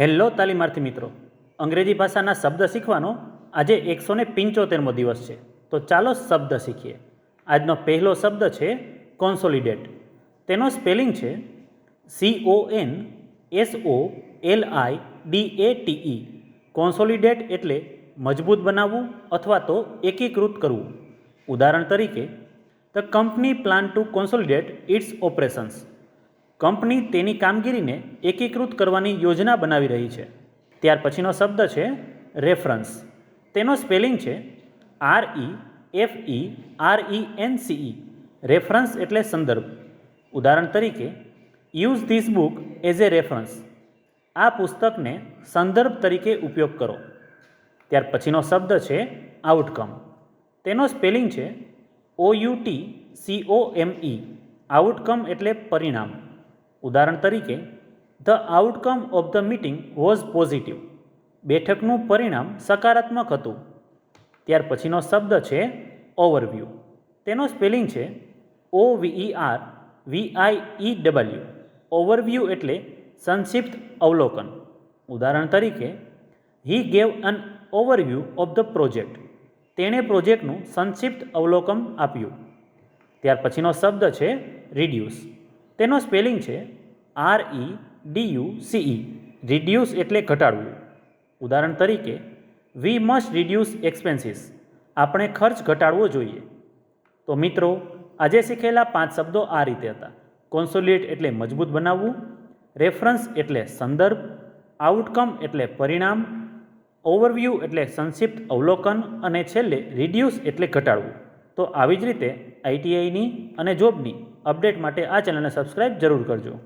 Hello તાલીમાર્થી મિત્રો, અંગ્રેજી ભાષાના શબ્દ શીખવાનો આજે 175મો દિવસ છે. તો ચાલો શબ્દ શીખીએ. આજનો પહેલો શબ્દ છે કોન્સોલિડેટ. તેનો સ્પેલિંગ છે CONSOLIDATE. કોન્સોલિડેટ એટલે મજબૂત બનાવવું અથવા તો એકીકૃત કરવું. ઉદાહરણ તરીકે, the company plan to consolidate its operations. Company તેની કામગીરીને એકીકૃત કરવાની યોજના બનાવી રહી છે. ત્યાર પછીનો શબ્દ છે રેફરન્સ. તેનો સ્પેલિંગ છે REFERENCE. રેફરન્સ એટલે સંદર્ભ. ઉદાહરણ તરીકે, use this book as a reference. આ પુસ્તકને સંદર્ભ તરીકે ઉપયોગ કરો. ત્યાર પછીનો શબ્દ છે આઉટકમ. તેનો સ્પેલિંગ છે OUTCOME. આઉટકમ એટલે પરિણામ. ઉદાહરણ તરીકે, the outcome of the meeting was positive. બેઠકનું પરિણામ સકારાત્મક હતું. ત્યાર પછીનો શબ્દ છે ઓવરવ્યૂ. તેનો સ્પેલિંગ છે OVERVIEW. ઓવરવ્યૂ એટલે સંક્ષિપ્ત અવલોકન. ઉદાહરણ તરીકે, he gave an overview of the project. તેણે પ્રોજેક્ટનું સંક્ષિપ્ત અવલોકન આપ્યું. ત્યાર પછીનો શબ્દ છે રિડ્યુસ. તેનો સ્પેલિંગ છે REDUCE. રિડ્યુસ એટલે ઘટાડવું. ઉદાહરણ તરીકે, વી મસ્ટ રિડ્યુસ એક્સપેન્સીસ. આપણે ખર્ચ ઘટાડવો જોઈએ. તો મિત્રો, આજે શીખેલા 5 શબ્દો આ રીતે હતા. કોન્સોલિડેટ એટલે મજબૂત બનાવવું, રેફરન્સ એટલે સંદર્ભ, આઉટકમ એટલે પરિણામ, ઓવરવ્યૂ એટલે સંક્ષિપ્ત અવલોકન અને છેલ્લે રિડ્યુસ એટલે ઘટાડવું. તો આવી જ રીતે ITIની અને જોબની અપડેટ માટે આ ચેનલને સબસ્ક્રાઈબ જરૂર કરજો.